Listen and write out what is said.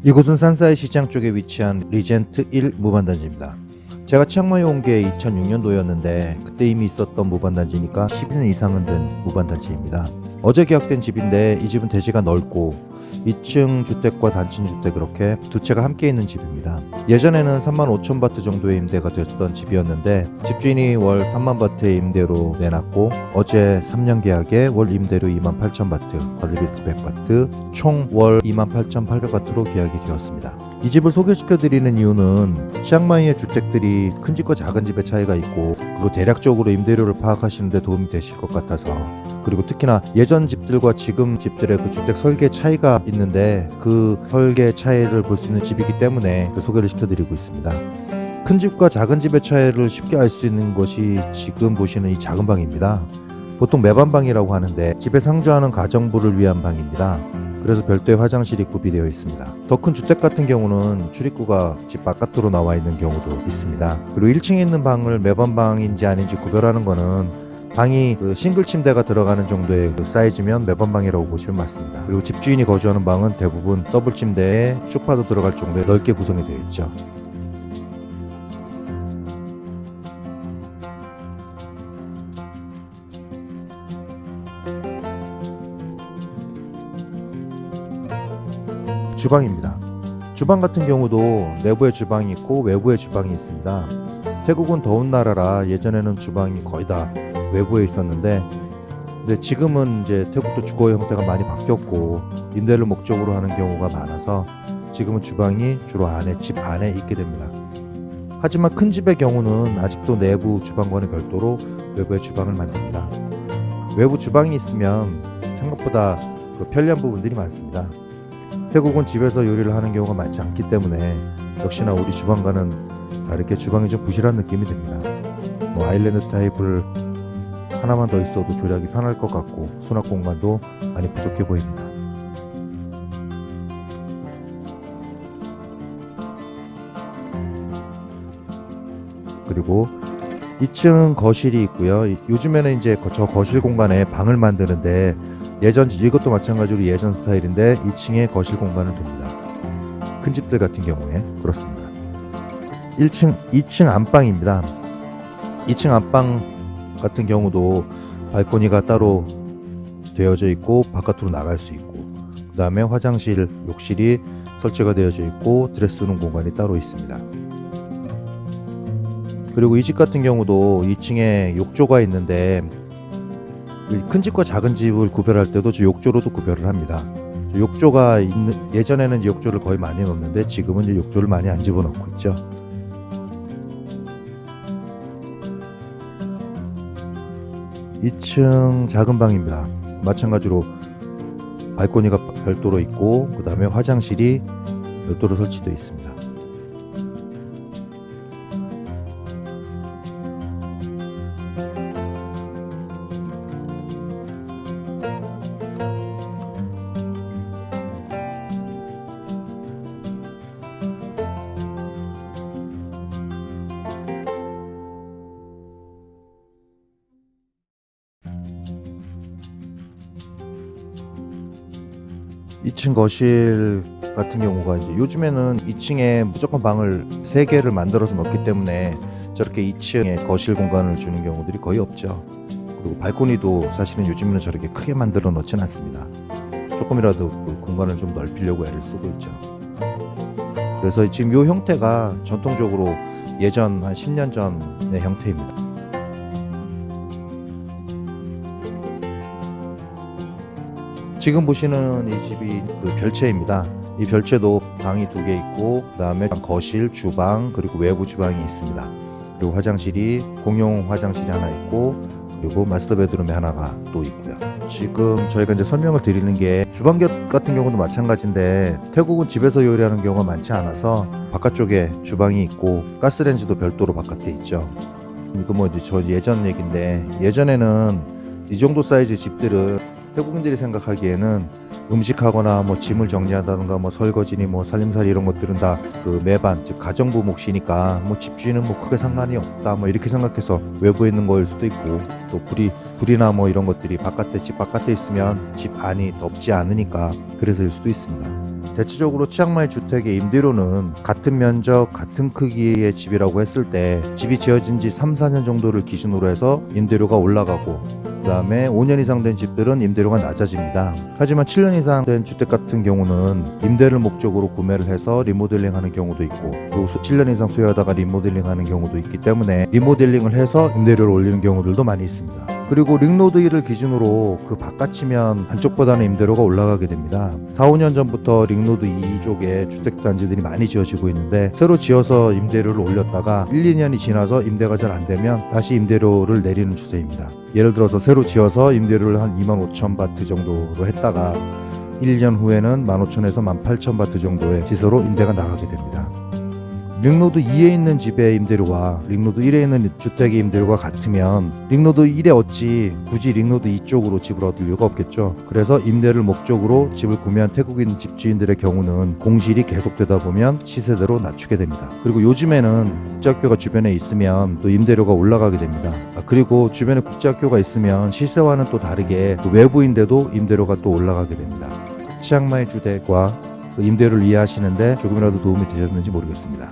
이곳은 산사이 시장 쪽에 위치한 리젠트 1 무반단지입니다. 제가 치앙마이 온 게 2006년도였는데 그때 이미 있었던 무반단지니까 10년 이상은 된 무반단지입니다. 어제 계약된 집인데 이 집은 대지가 넓고 2층 주택과 단층 주택 그렇게 두 채가 함께 있는 집입니다. 예전에는 35,000바트 정도의 임대가 됐던 집이었는데 집주인이 월 30,000바트의 임대로 내놨고 어제 3년 계약에 월 임대료 28,000바트, 관리비트 100바트, 총 월 28,800바트로 계약이 되었습니다. 이 집을 소개시켜드리는 이유는 치앙마이의 주택들이 큰 집과 작은 집의 차이가 있고 그리고 대략적으로 임대료를 파악하시는 데 도움이 되실 것 같아서, 그리고 특히나 예전 집들과 지금 집들의 그 주택 설계 차이가 있는데 그 설계 차이를 볼 수 있는 집이기 때문에 그 소개를 시켜드리고 있습니다. 큰 집과 작은 집의 차이를 쉽게 알 수 있는 것이 지금 보시는 이 작은 방입니다. 보통 매반방이라고 하는데 집에 상주하는 가정부를 위한 방입니다. 그래서 별도의 화장실이 구비되어 있습니다. 더 큰 주택 같은 경우는 출입구가 집 바깥으로 나와 있는 경우도 있습니다. 그리고 1층에 있는 방을 매번방인지 아닌지 구별하는 거는 방이 그 싱글 침대가 들어가는 정도의 그 사이즈면 매번방이라고 보시면 맞습니다. 그리고 집주인이 거주하는 방은 대부분 더블 침대에 소파도 들어갈 정도의 넓게 구성이 되어 있죠. 주방입니다. 주방 같은 경우도 내부에 주방이 있고 외부에 주방이 있습니다. 태국은 더운 나라라 예전에는 주방이 거의 다 외부에 있었는데 근데 지금은 이제 태국도 주거 형태가 많이 바뀌었고 임대를 목적으로 하는 경우가 많아서 지금은 주방이 주로 안에 집 안에 있게 됩니다. 하지만 큰 집의 경우는 아직도 내부 주방과는 별도로 외부에 주방을 만듭니다. 외부 주방이 있으면 생각보다 그 편리한 부분들이 많습니다. 태국은 집에서 요리를 하는 경우가 많지 않기 때문에 역시나 우리 주방과는 다르게 주방이 좀 부실한 느낌이 듭니다. 아일랜드 타입을 하나만 더 있어도 조리하기 편할 것 같고 수납 공간도 많이 부족해 보입니다. 그리고 2층 거실이 있고요. 요즘에는 이제 저 거실 공간에 방을 만드는데 이것도 마찬가지로 예전 스타일인데 2층에 거실 공간을 둡니다. 큰 집들 같은 경우에 그렇습니다. 2층 안방입니다. 2층 안방 같은 경우도 발코니가 따로 되어져 있고 바깥으로 나갈 수 있고 그 다음에 화장실, 욕실이 설치가 되어져 있고 드레스룸 공간이 따로 있습니다. 그리고 이 집 같은 경우도 2층에 욕조가 있는데 큰 집과 작은 집을 구별할 때도 저 욕조로도 구별을 합니다. 욕조가 예전에는 욕조를 거의 많이 넣었는데 지금은 이제 욕조를 많이 안 집어넣고 있죠. (2층) 작은 방입니다. 마찬가지로 발코니가 별도로 있고 그 다음에 화장실이 별도로 설치되어 있습니다. (2층) 거실 같은 경우가 이제 요즘에는 2층에 무조건 방을 3개를 만들어서 넣기 때문에 저렇게 2층에 거실 공간을 주는 경우들이 거의 없죠. 그리고 발코니도 사실은 요즘에는 저렇게 크게 만들어 놓진 않습니다. 조금이라도 그 공간을 좀 넓히려고 애를 쓰고 있죠. 그래서 지금 이 형태가 전통적으로 예전 한 10년 전의 형태입니다. 지금 보시는 이 집이 그 별채입니다. 이 별채도 방이 2개 있고 그 다음에 거실, 주방 그리고 외부 주방이 있습니다. 그리고 화장실이 공용 화장실이 하나 있고 그리고 마스터 베드룸에 하나가 또 있고요. 지금 저희가 이제 설명을 드리는 게 주방 같은 경우도 마찬가지인데 태국은 집에서 요리하는 경우가 많지 않아서 바깥쪽에 주방이 있고 가스레인지도 별도로 바깥에 있죠. 이거 뭐 이제 저 예전 얘기인데 예전에는 이 정도 사이즈 집들은 태국인들이 생각하기에는 음식하거나 뭐 짐을 정리한다든가 뭐 설거지니 뭐 살림살이 이런 것들은 다 그 매반 즉 가정부 몫이니까 뭐 집주인은 뭐 크게 상관이 없다 뭐 이렇게 생각해서 외부에 있는 거일 수도 있고 또 불이나 뭐 이런 것들이 집 바깥에 있으면 집 안이 덥지 않으니까 그래서일 수도 있습니다. 대체적으로 치앙마이 주택의 임대료는 같은 면적, 같은 크기의 집이라고 했을 때 집이 지어진 지 3, 4년 정도를 기준으로 해서 임대료가 올라가고 그 다음에 5년 이상 된 집들은 임대료가 낮아집니다. 하지만 7년 이상 된 주택 같은 경우는 임대를 목적으로 구매를 해서 리모델링 하는 경우도 있고 또 7년 이상 소유하다가 리모델링 하는 경우도 있기 때문에 리모델링을 해서 임대료를 올리는 경우들도 많이 있습니다. 그리고 링로드 1을 기준으로 그 바깥이면 안쪽보다는 임대료가 올라가게 됩니다. 4, 5년 전부터 링로드 2 쪽에 주택단지들이 많이 지어지고 있는데 새로 지어서 임대료를 올렸다가 1, 2년이 지나서 임대가 잘 안 되면 다시 임대료를 내리는 추세입니다. 예를 들어서 새로 지어서 임대료를 한 25,000바트 정도로 했다가 1년 후에는 15,000에서 18,000바트 정도의 시세로 임대가 나가게 됩니다. 링로드 2에 있는 집의 임대료와 링로드 1에 있는 주택의 임대료가 같으면 링로드 1에 어찌 굳이 링로드 2 쪽으로 집을 얻을 이유가 없겠죠. 그래서 임대를 목적으로 집을 구매한 태국인 집주인들의 경우는 공실이 계속되다 보면 시세대로 낮추게 됩니다. 그리고 요즘에는 국제학교가 주변에 있으면 또 임대료가 올라가게 됩니다. 그리고 주변에 국제학교가 있으면 시세와는 또 다르게 외부인데도 임대료가 또 올라가게 됩니다. 치앙마이 주택과 임대료를 이해하시는데 조금이라도 도움이 되셨는지 모르겠습니다.